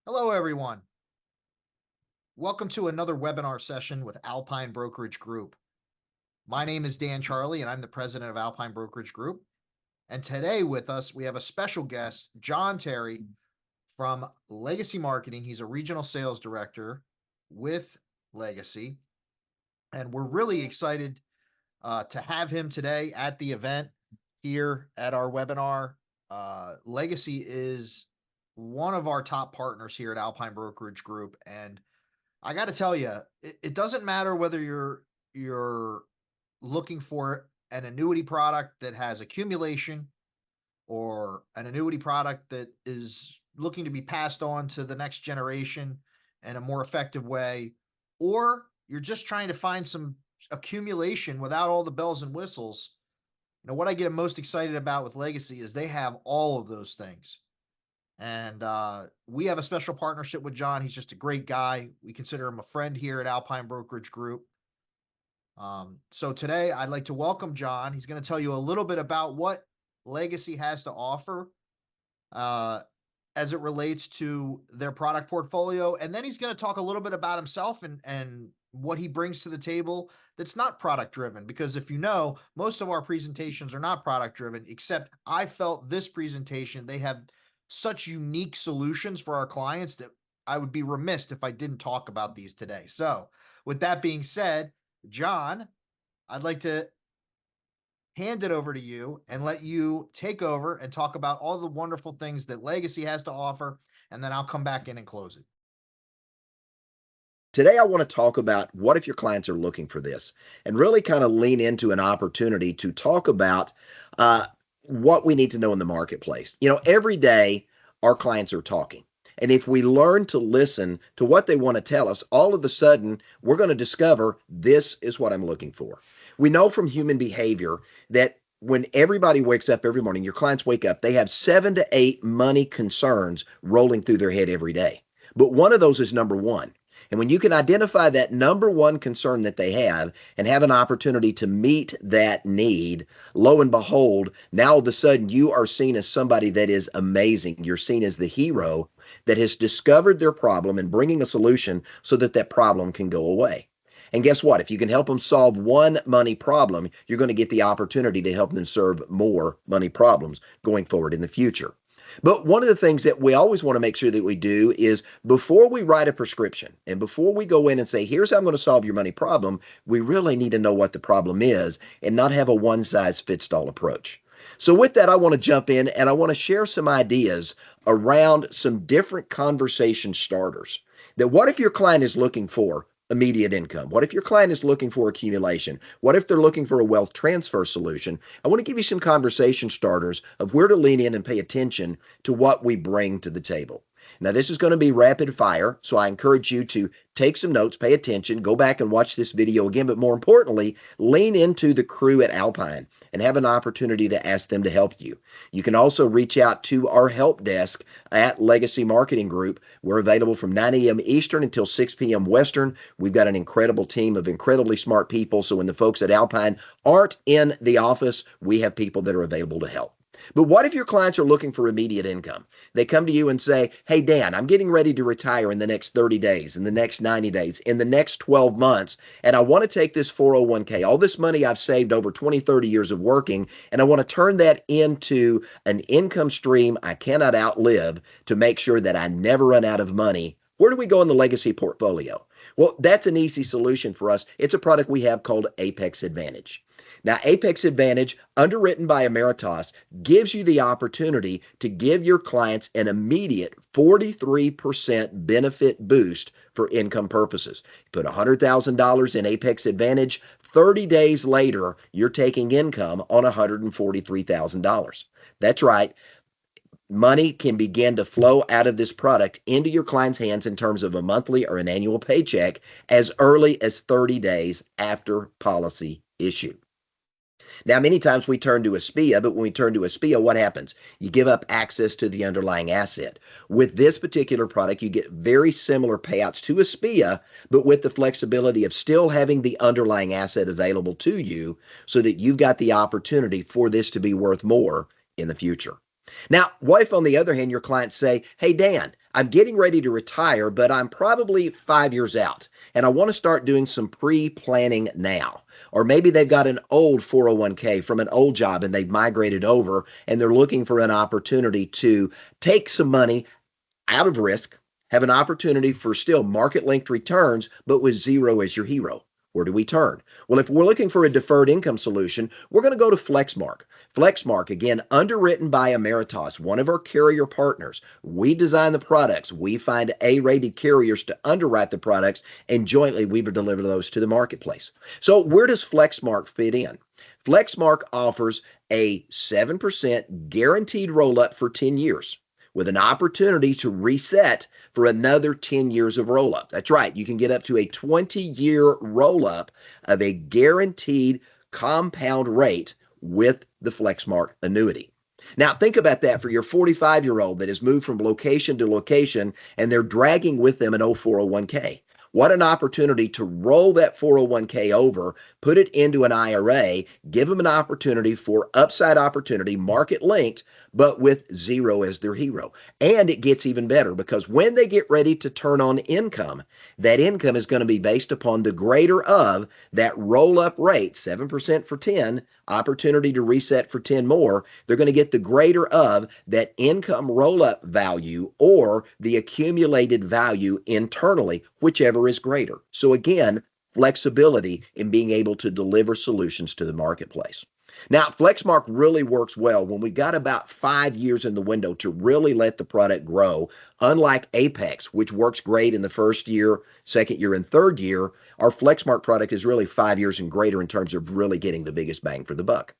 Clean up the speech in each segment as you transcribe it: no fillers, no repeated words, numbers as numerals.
Hello, everyone. Welcome to another webinar session with Alpine Brokerage Group. My name is Dan Charlie, and I'm the president of Alpine Brokerage Group. And today with us, we have a special guest, John Terry from Legacy Marketing. He's a regional sales director with Legacy. And we're really excited to have him today at the event here at our webinar. Legacy is one of our top partners here at Alpine Brokerage Group. And I got to tell you, it doesn't matter whether you're looking for an annuity product that has accumulation or an annuity product that is looking to be passed on to the next generation in a more effective way, or you're just trying to find some accumulation without all the bells and whistles. What I get most excited about with Legacy is they have all of those things. And we have a special partnership with John. He's just a great guy. We consider him a friend here at Alpine Brokerage Group. So today I'd like to welcome John. He's going to tell you a little bit about what Legacy has to offer uh, as it relates to their product portfolio. And then he's going to talk a little bit about himself and what he brings to the table that's not product driven. Because if you know, most of our presentations are not product driven, except I felt this presentation, they have such unique solutions for our clients that I would be remiss if I didn't talk about these today. So, with that being said, John, I'd like to hand it over to you and let you take over and talk about all the wonderful things that Legacy has to offer. And then I'll come back in and close it. Today, I want to talk about what if your clients are looking for this and really kind of lean into an opportunity to talk about uh, what we need to know in the marketplace. Every day our clients are talking. And if we learn to listen to what they want to tell us, all of a sudden we're going to discover this is what I'm looking for. We know from human behavior that when everybody wakes up every morning, your clients wake up, they have 7 to 8 money concerns rolling through their head every day. But one of those is number one. And when you can identify that number one concern that they have and have an opportunity to meet that need, lo and behold, now all of a sudden you are seen as somebody that is amazing. You're seen as the hero that has discovered their problem and bringing a solution so that that problem can go away. And guess what? If you can help them solve one money problem, you're going to get the opportunity to help them serve more money problems going forward in the future. But one of the things that we always want to make sure that we do is before we write a prescription and before we go in and say, here's how I'm going to solve your money problem, we really need to know what the problem is and not have a one size fits all approach. So, with that, I want to jump in and I want to share some ideas around some different conversation starters. That what if your client is looking for immediate income? What if your client is looking for accumulation? What if they're looking for a wealth transfer solution? I want to give you some conversation starters of where to lean in and pay attention to what we bring to the table. Now, this is going to be rapid fire, so I encourage you to take some notes, pay attention, go back and watch this video again, but more importantly, lean into the crew at Alpine and have an opportunity to ask them to help you. You can also reach out to our help desk at Legacy Marketing Group. We're available from 9 a.m. Eastern until 6 p.m. Western. We've got an incredible team of incredibly smart people, so when the folks at Alpine aren't in the office, we have people that are available to help. But what if your clients are looking for immediate income? They come to you and say, hey, Dan, I'm getting ready to retire in the next 30 days, in the next 90 days, in the next 12 months, and I want to take this 401k, all this money I've saved over 20, 30 years of working, and I want to turn that into an income stream I cannot outlive to make sure that I never run out of money. Where do we go in the legacy portfolio? Well, that's an easy solution for us. It's a product we have called Apex Advantage. Now, Apex Advantage, underwritten by Emeritus, gives you the opportunity to give your clients an immediate 43% benefit boost for income purposes. You put $100,000 in Apex Advantage, 30 days later, you're taking income on $143,000. That's right. Money can begin to flow out of this product into your client's hands in terms of a monthly or an annual paycheck as early as 30 days after policy issue. Now, many times we turn to a SPIA, but when we turn to a SPIA, what happens? You give up access to the underlying asset. With this particular product, you get very similar payouts to a SPIA, but with the flexibility of still having the underlying asset available to you so that you've got the opportunity for this to be worth more in the future. Now, what if on the other hand, your clients say, hey, Dan, I'm getting ready to retire, but I'm probably 5 years out and I want to start doing some pre-planning now. Or maybe they've got an old 401k from an old job and they've migrated over and they're looking for an opportunity to take some money out of risk, have an opportunity for still market linked returns, but with zero as your hero. Where do we turn? Well, if we're looking for a deferred income solution, we're going to go to Flexmark. Flexmark, again, underwritten by Ameritas, one of our carrier partners. We design the products. We find A-rated carriers to underwrite the products, and jointly we deliver those to the marketplace. So where does Flexmark fit in? Flexmark offers a 7% guaranteed roll-up for 10 years with an opportunity to reset for another 10 years of roll-up. That's right. You can get up to a 20-year roll-up of a guaranteed compound rate with the Flexmark annuity. Now, think about that for your 45-year-old that has moved from location to location and they're dragging with them an old 401k. What an opportunity to roll that 401k over, put it into an IRA, give them an opportunity for upside opportunity, market linked, but with zero as their hero. And it gets even better because when they get ready to turn on income, that income is going to be based upon the greater of that roll up rate, 7% for 10, opportunity to reset for 10 more. They're going to get the greater of that income roll up value or the accumulated value internally, whichever is greater. So again, flexibility in being able to deliver solutions to the marketplace. Now, Flexmark really works well when we've got about 5 years in the window to really let the product grow. Unlike Apex, which works great in the first year, second year, and third year, our Flexmark product is really 5 years and greater in terms of really getting the biggest bang for the buck.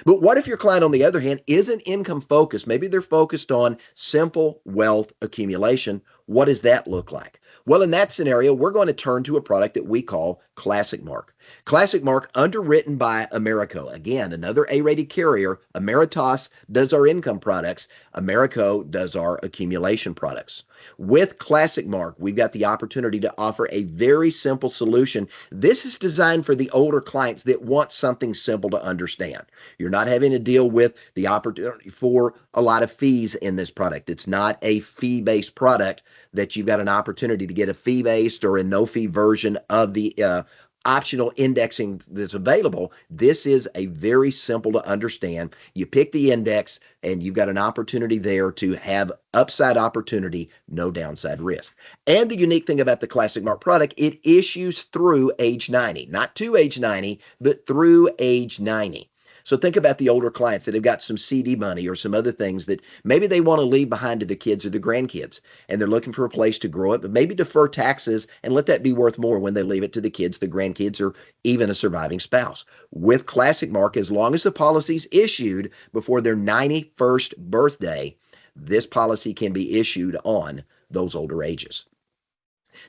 But what if your client, on the other hand, isn't income focused? Maybe they're focused on simple wealth accumulation. What does that look like? Well, in that scenario, we're going to turn to a product that we call Classic Mark. Classic Mark, underwritten by Americo. Again, another A-rated carrier. Ameritas does our income products. Americo does our accumulation products. With Classic Mark, we've got the opportunity to offer a very simple solution. This is designed for the older clients that want something simple to understand. You're not having to deal with the opportunity for a lot of fees in this product. It's not a fee-based product that you've got an opportunity to get a fee-based or a no-fee version of the optional indexing that's available. This is a very simple to understand. You pick the index and you've got an opportunity there to have upside opportunity, no downside risk. And the unique thing about the Classic Mark product, it issues through age 90, not to age 90, but through age 90. So think about the older clients that have got some CD money or some other things that maybe they want to leave behind to the kids or the grandkids, and they're looking for a place to grow it, but maybe defer taxes and let that be worth more when they leave it to the kids, the grandkids, or even a surviving spouse. With Classic Mark, as long as the policy's issued before their 91st birthday, this policy can be issued on those older ages.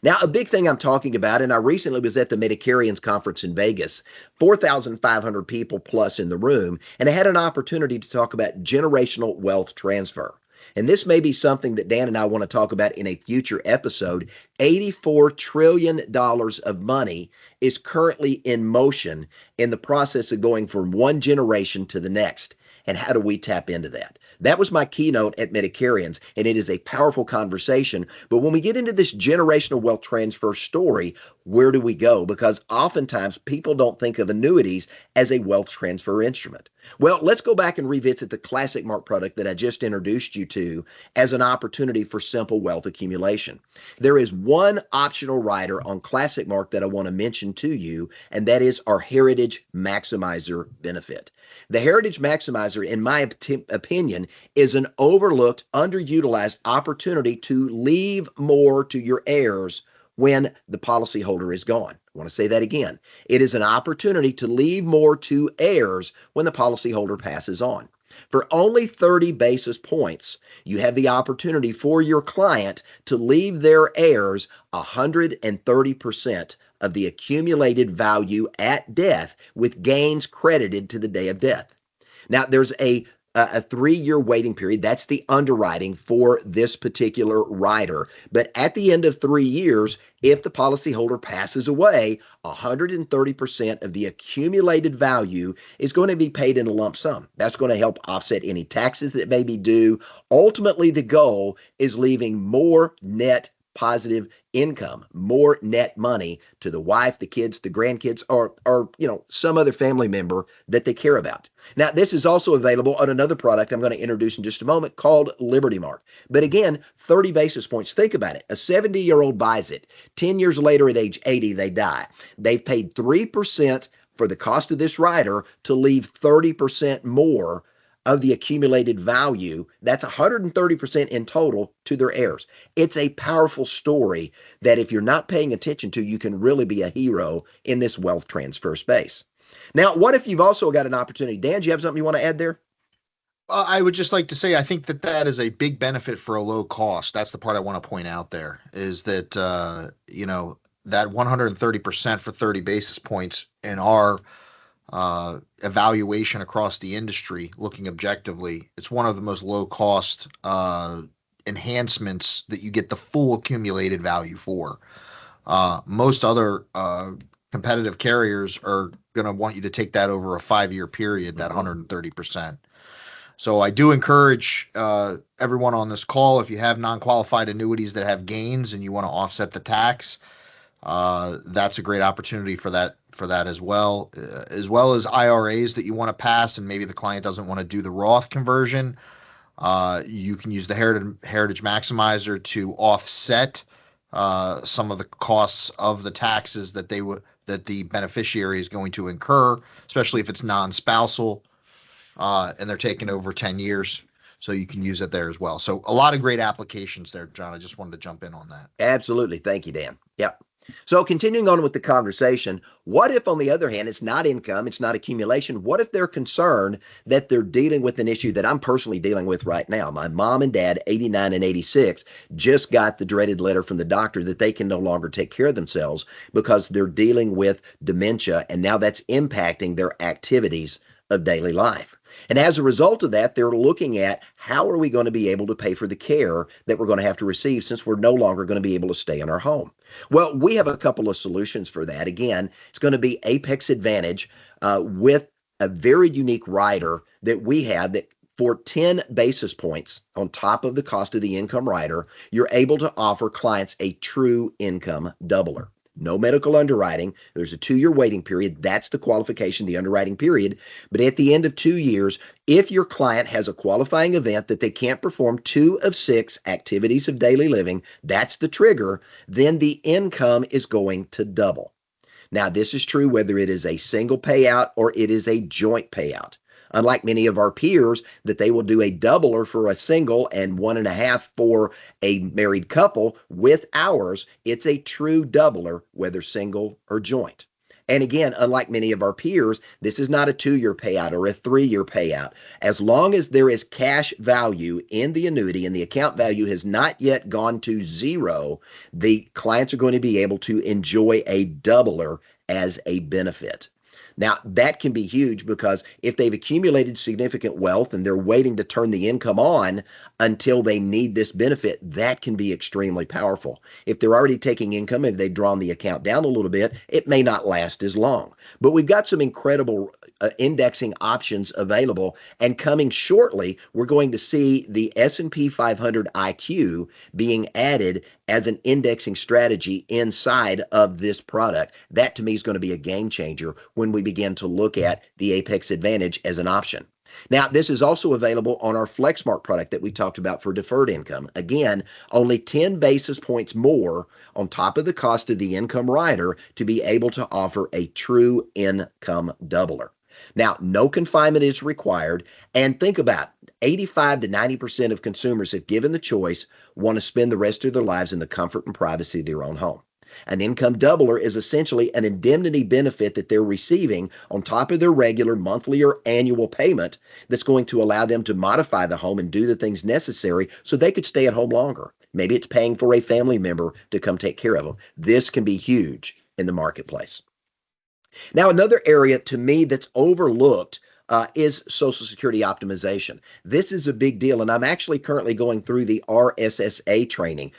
Now, a big thing I'm talking about, and I recently was at the Medicarians conference in Vegas, 4,500 people plus in the room, and I had an opportunity to talk about generational wealth transfer. And this may be something that Dan and I want to talk about in a future episode. $84 trillion of money is currently in motion in the process of going from one generation to the next. And how do we tap into that? That was my keynote at Medicarians, and it is a powerful conversation. But when we get into this generational wealth transfer story, where do we go? Because oftentimes people don't think of annuities as a wealth transfer instrument. Well, let's go back and revisit the Classic Mark product that I just introduced you to as an opportunity for simple wealth accumulation. There is one optional rider on Classic Mark that I want to mention to you, and that is our Heritage Maximizer benefit. The Heritage Maximizer, in my opinion, is an overlooked, underutilized opportunity to leave more to your heirs when the policyholder is gone. I want to say that again. It is an opportunity to leave more to heirs when the policyholder passes on. For only 30 basis points, you have the opportunity for your client to leave their heirs 130% of the accumulated value at death with gains credited to the day of death. Now, there's a a 3-year waiting period. That's the underwriting for this particular rider. But at the end of 3 years, if the policyholder passes away, 130% of the accumulated value is going to be paid in a lump sum. That's going to help offset any taxes that may be due. Ultimately, the goal is leaving more net positive income, more net money to the wife, the kids, the grandkids, or some other family member that they care about. Now, this is also available on another product I'm going to introduce in just a moment called Liberty Mark. But again, 30 basis points. Think about it. A 70-year-old buys it. 10 years later, at age 80, they die. They've paid 3% for the cost of this rider to leave 30% more of the accumulated value. That's 130% in total to their heirs. It's a powerful story that if you're not paying attention to, you can really be a hero in this wealth transfer space. Now, what if you've also got an opportunity? Dan, do you have something you want to add there? I would just like to say, I think that that is a big benefit for a low cost. That's the part I want to point out there is that, that 130% for 30 basis points in our evaluation across the industry, looking objectively, it's one of the most low cost enhancements that you get the full accumulated value for. Most other competitive carriers are going to want you to take that over a 5-year period, that 130%. So I do encourage everyone on this call, if you have non-qualified annuities that have gains and you want to offset the tax, that's a great opportunity for that as well as IRAs that you want to pass and maybe the client doesn't want to do the Roth conversion. You can use the Heritage Maximizer to offset some of the costs of the taxes that the beneficiary is going to incur, especially if it's non-spousal and they're taking over 10 years. So you can use it there as well. So a lot of great applications there, John. I just wanted to jump in on that. Absolutely. Thank you, Dan. Yep. So continuing on with the conversation, what if, on the other hand, it's not income, it's not accumulation? What if they're concerned that they're dealing with an issue that I'm personally dealing with right now? My mom and dad, 89 and 86, just got the dreaded letter from the doctor that they can no longer take care of themselves because they're dealing with dementia, and now that's impacting their activities of daily life. And as a result of that, they're looking at how are we going to be able to pay for the care that we're going to have to receive since we're no longer going to be able to stay in our home. Well, we have a couple of solutions for that. Again, it's going to be Apex Advantage with a very unique rider that we have that for 10 basis points on top of the cost of the income rider, you're able to offer clients a true income doubler. No medical underwriting. There's a 2-year waiting period. That's the qualification, the underwriting period. But at the end of 2 years, if your client has a qualifying event that they can't perform 2 of 6 activities of daily living, that's the trigger, then the income is going to double. Now, this is true whether it is a single payout or it is a joint payout. Unlike many of our peers that they will do a doubler for a single and 1.5 for a married couple, with ours, it's a true doubler, whether single or joint. And again, unlike many of our peers, this is not a 2-year payout or a 3-year payout. As long as there is cash value in the annuity and the account value has not yet gone to 0, the clients are going to be able to enjoy a doubler as a benefit. Now, that can be huge because if they've accumulated significant wealth and they're waiting to turn the income on until they need this benefit, that can be extremely powerful. If they're already taking income and they've drawn the account down a little bit, it may not last as long. But we've got some incredible indexing options available, and coming shortly, we're going to see the S&P 500 IQ being added as an indexing strategy inside of this product. That to me is going to be a game changer when we begin to look at the Apex Advantage as an option. Now, this is also available on our FlexMark product that we talked about for deferred income. Again, only 10 basis points more on top of the cost of the income rider to be able to offer a true income doubler. Now, no confinement is required. And think about it, 85 to 90% of consumers, if given the choice, want to spend the rest of their lives in the comfort and privacy of their own home. An income doubler is essentially an indemnity benefit that they're receiving on top of their regular monthly or annual payment that's going to allow them to modify the home and do the things necessary so they could stay at home longer. Maybe it's paying for a family member to come take care of them. This can be huge in the marketplace. Now, another area to me that's overlooked is Social Security optimization. This is a big deal, and I'm actually currently going through the RSSA training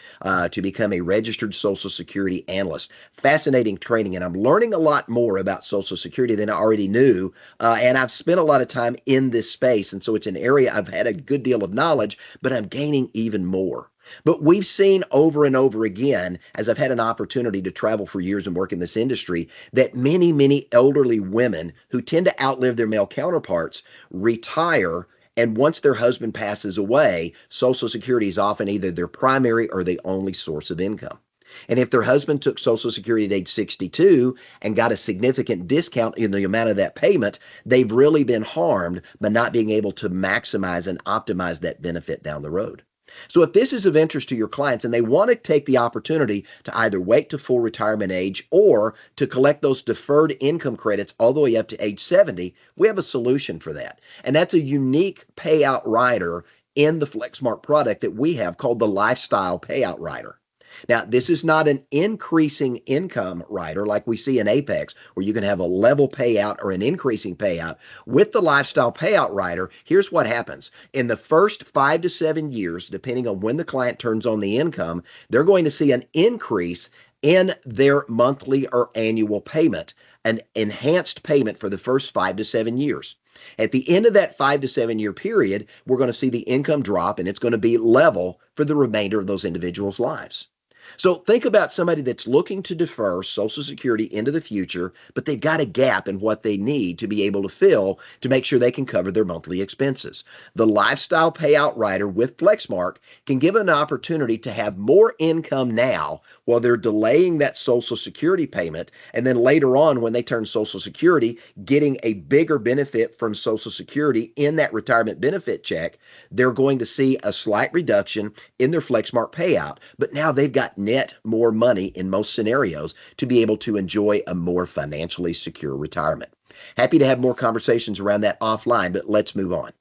to become a registered Social Security analyst. Fascinating training, and I'm learning a lot more about Social Security than I already knew. And I've spent a lot of time in this space, and so it's an area I've had a good deal of knowledge, but I'm gaining even more. But we've seen over and over again, as I've had an opportunity to travel for years and work in this industry, that many, many elderly women who tend to outlive their male counterparts retire. And once their husband passes away, Social Security is often either their primary or the only source of income. And if their husband took Social Security at age 62 and got a significant discount in the amount of that payment, they've really been harmed by not being able to maximize and optimize that benefit down the road. So if this is of interest to your clients and they want to take the opportunity to either wait to full retirement age or to collect those deferred income credits all the way up to age 70, we have a solution for that. And that's a unique payout rider in the FlexMark product that we have called the Lifestyle Payout Rider. Now, this is not an increasing income rider like we see in Apex, where you can have a level payout or an increasing payout. With the Lifestyle Payout Rider, here's what happens. In the first 5 to 7 years, depending on when the client turns on the income, they're going to see an increase in their monthly or annual payment, an enhanced payment for the first 5 to 7 years. At the end of that 5 to 7 year period, we're going to see the income drop and it's going to be level for the remainder of those individuals' lives. So think about somebody that's looking to defer Social Security into the future, but they've got a gap in what they need to be able to fill to make sure they can cover their monthly expenses. The Lifestyle Payout Rider with FlexMark can give an opportunity to have more income now while they're delaying that Social Security payment, and then later on when they turn Social Security, getting a bigger benefit from Social Security in that retirement benefit check. They're going to see a slight reduction in their FlexMark payout, but now they've got net more money in most scenarios to be able to enjoy a more financially secure retirement. Happy to have more conversations around that offline, but let's move on.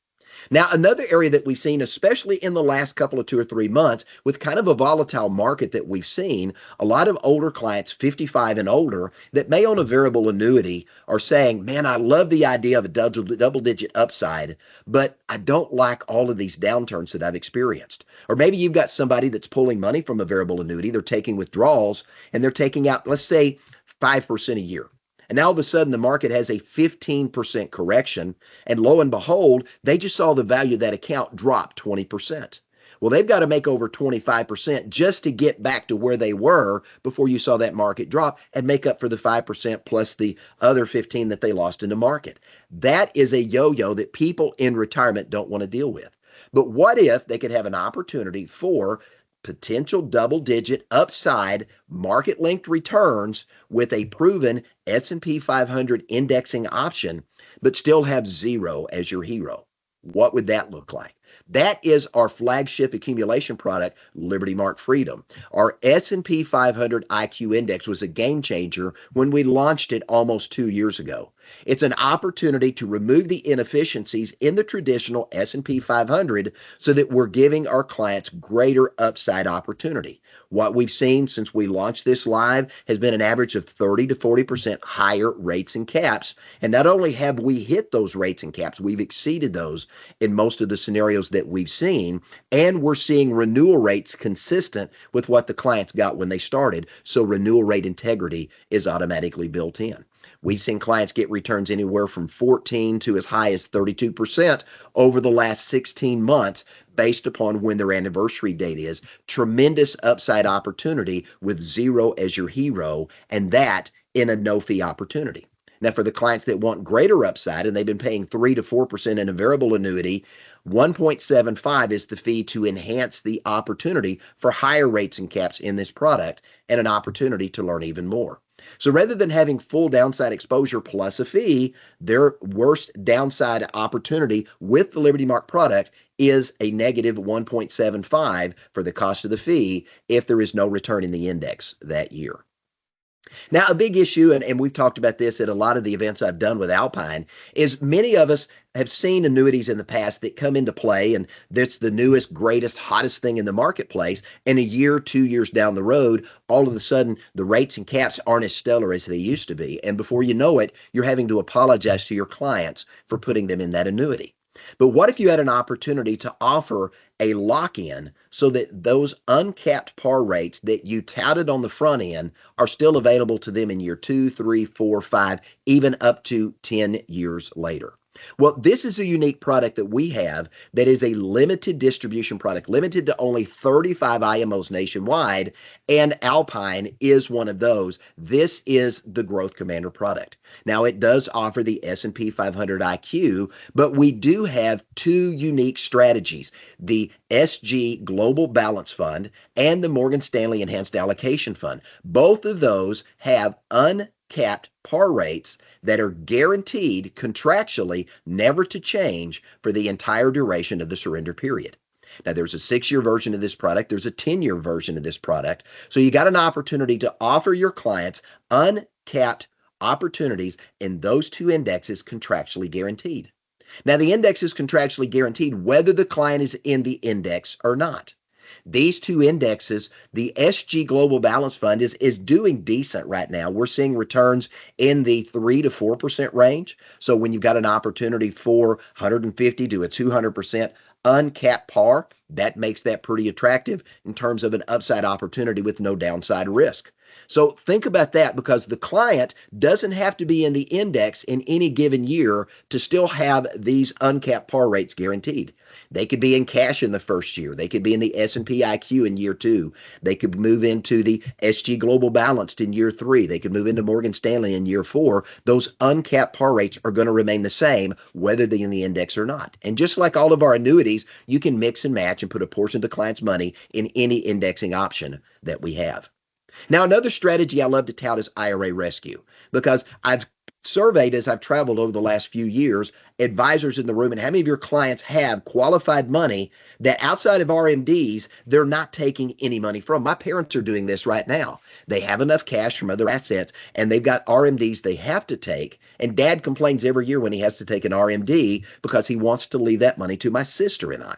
Now, another area that we've seen, especially in the last couple of 2 or 3 months, with kind of a volatile market that we've seen, a lot of older clients, 55 and older, that may own a variable annuity are saying, man, I love the idea of a double-digit upside, but I don't like all of these downturns that I've experienced. Or maybe you've got somebody that's pulling money from a variable annuity, they're taking withdrawals, and they're taking out, let's say, 5% a year. And now all of a sudden the market has a 15% correction. And lo and behold, they just saw the value of that account drop 20%. Well, they've got to make over 25% just to get back to where they were before you saw that market drop and make up for the 5% plus the other 15 that they lost in the market. That is a yo-yo that people in retirement don't want to deal with. But what if they could have an opportunity for potential double-digit upside market-linked returns with a proven S&P 500 indexing option, but still have zero as your hero? What would that look like? That is our flagship accumulation product, Liberty Mark Freedom. Our S&P 500 IQ index was a game changer when we launched it almost 2 years ago. It's an opportunity to remove the inefficiencies in the traditional S&P 500 so that we're giving our clients greater upside opportunity. What we've seen since we launched this live has been an average of 30 to 40% higher rates and caps. And not only have we hit those rates and caps, we've exceeded those in most of the scenarios that we've seen. And we're seeing renewal rates consistent with what the clients got when they started. So renewal rate integrity is automatically built in. We've seen clients get returns anywhere from 14 to as high as 32% over the last 16 months based upon when their anniversary date is. Tremendous upside opportunity with zero as your hero, and that in a no-fee opportunity. Now, for the clients that want greater upside and they've been paying 3 to 4% in a variable annuity, 1.75 is the fee to enhance the opportunity for higher rates and caps in this product and an opportunity to learn even more. So rather than having full downside exposure plus a fee, their worst downside opportunity with the Liberty Mark product is a negative 1.75 for the cost of the fee if there is no return in the index that year. Now, a big issue, and we've talked about this at a lot of the events I've done with Alpine, is many of us have seen annuities in the past that come into play, and that's the newest, greatest, hottest thing in the marketplace. And a year, 2 years down the road, all of a sudden, the rates and caps aren't as stellar as they used to be. And before you know it, you're having to apologize to your clients for putting them in that annuity. But what if you had an opportunity to offer a lock in so that those uncapped par rates that you touted on the front end are still available to them in year 2, 3, 4, 5, even up to 10 years later? Well, this is a unique product that we have that is a limited distribution product, limited to only 35 IMOs nationwide, and Alpine is one of those. This is the Growth Commander product. Now, it does offer the S&P 500 IQ, but we do have two unique strategies, the SG Global Balance Fund and the Morgan Stanley Enhanced Allocation Fund. Both of those have uncapped par rates that are guaranteed contractually never to change for the entire duration of the surrender period. Now, there's a 6-year version of this product. There's a 10-year version of this product. So you got an opportunity to offer your clients uncapped opportunities in those two indexes contractually guaranteed. Now, the index is contractually guaranteed whether the client is in the index or not. These two indexes, the SG Global Balance Fund is doing decent right now. We're seeing returns in the 3 to 4% range. So when you've got an opportunity for 150 to a 200% uncapped par, that makes that pretty attractive in terms of an upside opportunity with no downside risk. So think about that, because the client doesn't have to be in the index in any given year to still have these uncapped par rates guaranteed. They could be in cash in the first year. They could be in the S&P IQ in year 2. They could move into the SG Global Balanced in year 3. They could move into Morgan Stanley in year 4. Those uncapped par rates are going to remain the same whether they're in the index or not. And just like all of our annuities, you can mix and match and put a portion of the client's money in any indexing option that we have. Now, another strategy I love to tout is IRA Rescue, because I've surveyed, as I've traveled over the last few years, advisors in the room, and how many of your clients have qualified money that outside of RMDs, they're not taking any money from. My parents are doing this right now. They have enough cash from other assets, and they've got RMDs they have to take. And dad complains every year when he has to take an RMD because he wants to leave that money to my sister and I.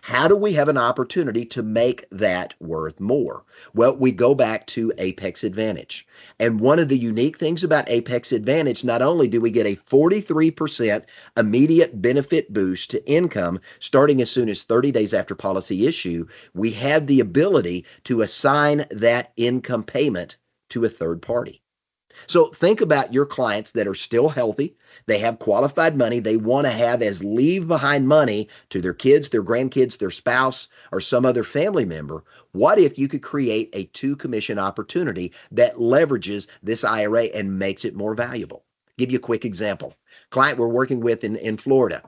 How do we have an opportunity to make that worth more? Well, we go back to Apex Advantage. And one of the unique things about Apex Advantage, not only do we get a 43% immediate benefit boost to income starting as soon as 30 days after policy issue, we have the ability to assign that income payment to a third party. So think about your clients that are still healthy. They have qualified money. They want to have as leave behind money to their kids, their grandkids, their spouse, or some other family member. What if you could create a 2-commission opportunity that leverages this IRA and makes it more valuable? Give you a quick example. Client we're working with in Florida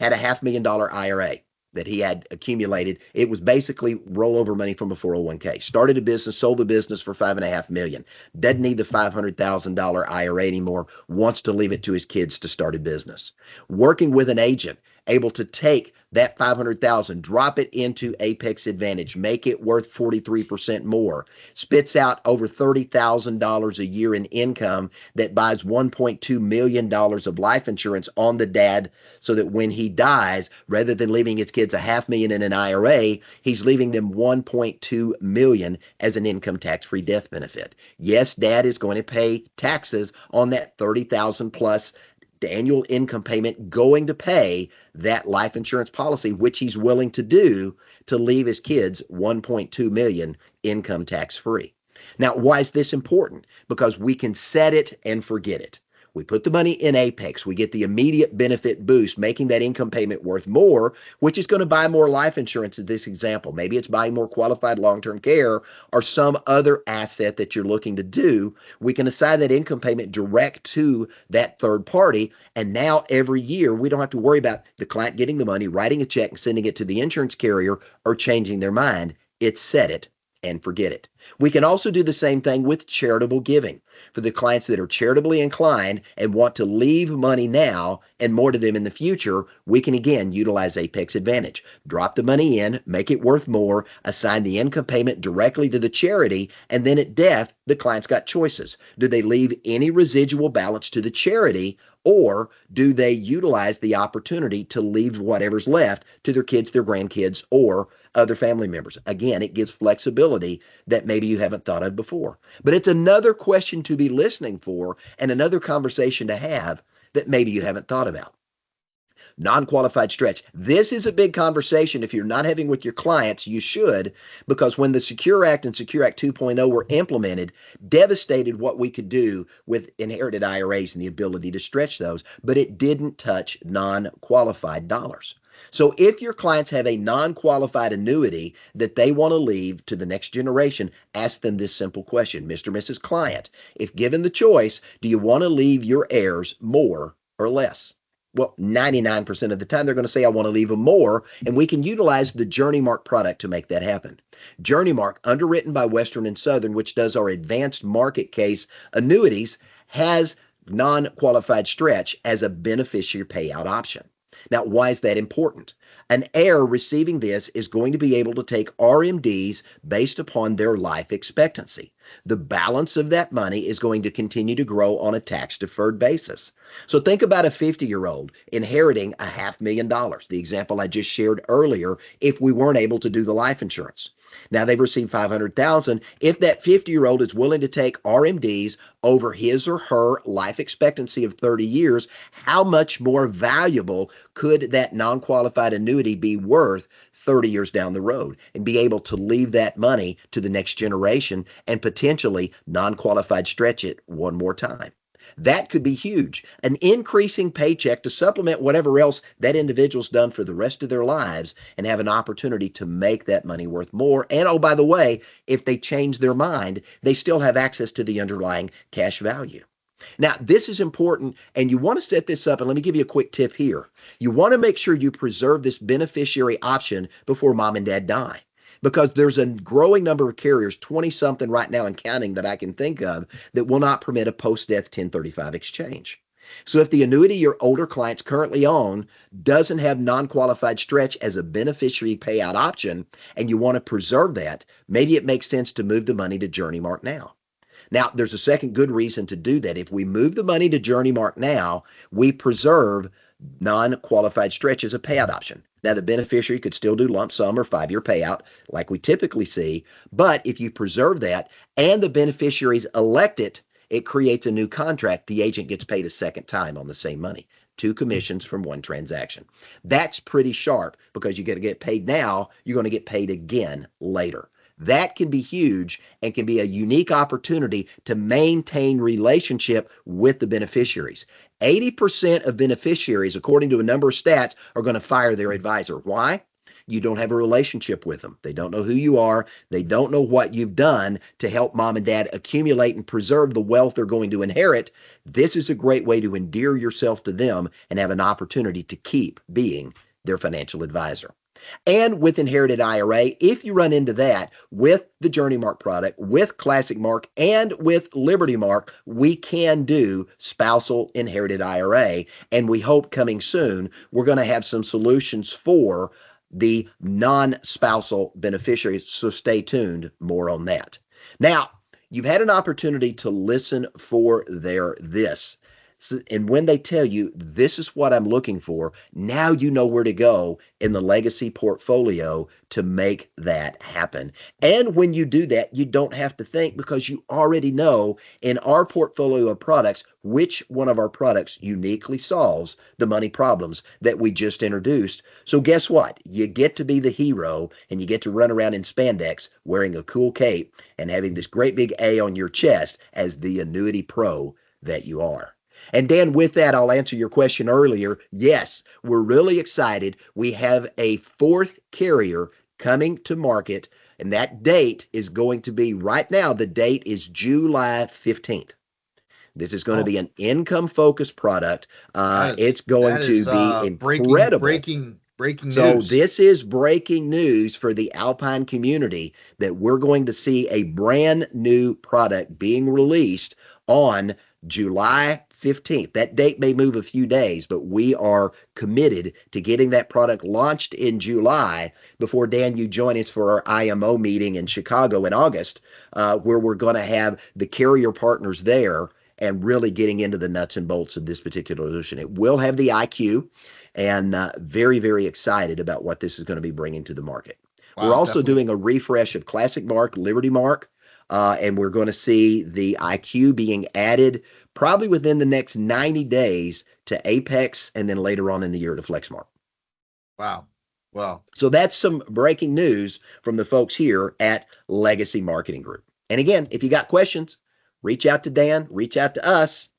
had a $500,000 IRA that he had accumulated. It was basically rollover money from a 401k. Started a business, sold the business for $5.5 million. Doesn't need the $500,000 IRA anymore. Wants to leave it to his kids to start a business. Working with an agent, able to take that $500,000, drop it into Apex Advantage, make it worth 43% more, spits out over $30,000 a year in income that buys $1.2 million of life insurance on the dad, so that when he dies, rather than leaving his kids $500,000 in an IRA, he's leaving them $1.2 million as an income tax-free death benefit. Yes, dad is going to pay taxes on that $30,000 plus the annual income payment going to pay that life insurance policy, which he's willing to do to leave his kids $1.2 million income tax free. Now, why is this important? Because we can set it and forget it. We put the money in Apex. We get the immediate benefit boost, making that income payment worth more, which is going to buy more life insurance in this example. Maybe it's buying more qualified long-term care or some other asset that you're looking to do. We can assign that income payment direct to that third party. And now every year, we don't have to worry about the client getting the money, writing a check and sending it to the insurance carrier or changing their mind. It's set it and forget it. We can also do the same thing with charitable giving. For the clients that are charitably inclined and want to leave money now and more to them in the future, we can again utilize Apex Advantage. Drop the money in, make it worth more, assign the income payment directly to the charity, and then at death, the client's got choices. Do they leave any residual balance to the charity, or do they utilize the opportunity to leave whatever's left to their kids, their grandkids, or other family members? Again, it gives flexibility that maybe you haven't thought of before. But it's another question to be listening for and another conversation to have that maybe you haven't thought about. Non-qualified stretch. This is a big conversation. If you're not having with your clients, you should, because when the Secure Act and Secure Act 2.0 were implemented, devastated what we could do with inherited IRAs and the ability to stretch those, but it didn't touch non-qualified dollars. So if your clients have a non-qualified annuity that they want to leave to the next generation, ask them this simple question. Mr. and Mrs. Client, if given the choice, do you want to leave your heirs more or less? Well, 99% of the time, they're going to say, I want to leave them more, and we can utilize the JourneyMark product to make that happen. JourneyMark, underwritten by Western and Southern, which does our advanced market case annuities, has non-qualified stretch as a beneficiary payout option. Now, why is that important? An heir receiving this is going to be able to take RMDs based upon their life expectancy. The balance of that money is going to continue to grow on a tax-deferred basis. So think about a 50-year-old inheriting $500,000, the example I just shared earlier, if we weren't able to do the life insurance. Now they've received $500,000. If that 50-year-old is willing to take RMDs over his or her life expectancy of 30 years, how much more valuable could that non-qualified annuity be worth 30 years down the road, and be able to leave that money to the next generation and potentially non-qualified stretch it one more time? That could be huge. An increasing paycheck to supplement whatever else that individual's done for the rest of their lives, and have an opportunity to make that money worth more. And oh, by the way, if they change their mind, they still have access to the underlying cash value. Now, this is important, and you want to set this up, and let me give you a quick tip here. You want to make sure you preserve this beneficiary option before mom and dad die, because there's a growing number of carriers, 20-something right now and counting, that I can think of, that will not permit a post-death 1035 exchange. So if the annuity your older clients currently own doesn't have non-qualified stretch as a beneficiary payout option, and you want to preserve that, maybe it makes sense to move the money to JourneyMark now. Now, there's a second good reason to do that. If we move the money to JourneyMark now, we preserve non-qualified stretch as a payout option. Now, the beneficiary could still do lump sum or 5-year payout like we typically see, but if you preserve that and the beneficiaries elect it, it creates a new contract. The agent gets paid a second time on the same money. 2 commissions from 1 transaction. That's pretty sharp, because you got to get paid now, you're going to get paid again later. That can be huge and can be a unique opportunity to maintain relationship with the beneficiaries. 80% of beneficiaries, according to a number of stats, are going to fire their advisor. Why? You don't have a relationship with them. They don't know who you are. They don't know what you've done to help mom and dad accumulate and preserve the wealth they're going to inherit. This is a great way to endear yourself to them and have an opportunity to keep being their financial advisor. And with inherited IRA, if you run into that with the JourneyMark product, with Classic Mark, and with Liberty Mark, we can do spousal inherited IRA. And we hope coming soon, we're going to have some solutions for the non-spousal beneficiaries. So stay tuned, more on that. Now, you've had an opportunity to listen for this. And when they tell you, this is what I'm looking for, now you know where to go in the legacy portfolio to make that happen. And when you do that, you don't have to think, because you already know in our portfolio of products, which one of our products uniquely solves the money problems that we just introduced. So guess what? You get to be the hero, and you get to run around in spandex wearing a cool cape and having this great big A on your chest as the annuity pro that you are. And Dan, with that, I'll answer your question earlier. Yes, we're really excited. We have a 4th carrier coming to market, and that date is going to be, right now, the date is July 15th. This is going to be an income-focused product. It's going to be incredible. Breaking So news. this is breaking news for the Alpine community that we're going to see a brand new product being released on July 15th. That date may move a few days, but we are committed to getting that product launched in July before, Dan, you join us for our IMO meeting in Chicago in August, where we're going to have the carrier partners there and really getting into the nuts and bolts of this particular solution. It will have the IQ, and very, very excited about what this is going to be bringing to the market. We're Wow, also definitely. doing a refresh of Classic Mark, Liberty Mark, and we're going to see the IQ being added probably within the next 90 days to Apex, and then later on in the year to FlexMark. Wow. Well, So that's some breaking news from the folks here at Legacy Marketing Group. And again, if you got questions, reach out to Dan, reach out to us.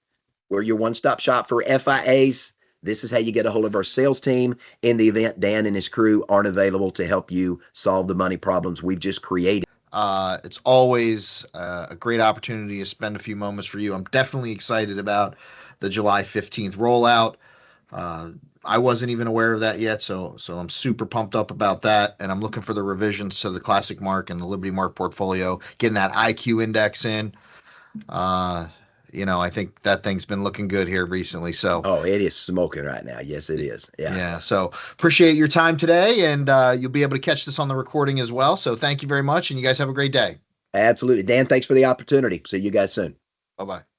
We're your one-stop shop for FIAs. This is how you get a hold of our sales team in the event Dan and his crew aren't available to help you solve the money problems we've just created. it's always a great opportunity to spend a few moments for you. I'm definitely excited about the July 15th rollout. Uh, I wasn't even aware of that yet, so I'm super pumped up about that, and I'm looking for the revisions to the Classic Mark and the Liberty Mark portfolio, getting that IQ index in. Uh, I think that thing's been looking good here recently. So Oh, it is smoking right now. Yes, it is. Yeah, yeah, so appreciate your time today, and you'll be able to catch this on the recording as well. So thank you very much, and you guys have a great day. absolutely. Dan, thanks for the opportunity. See you guys soon. Bye bye.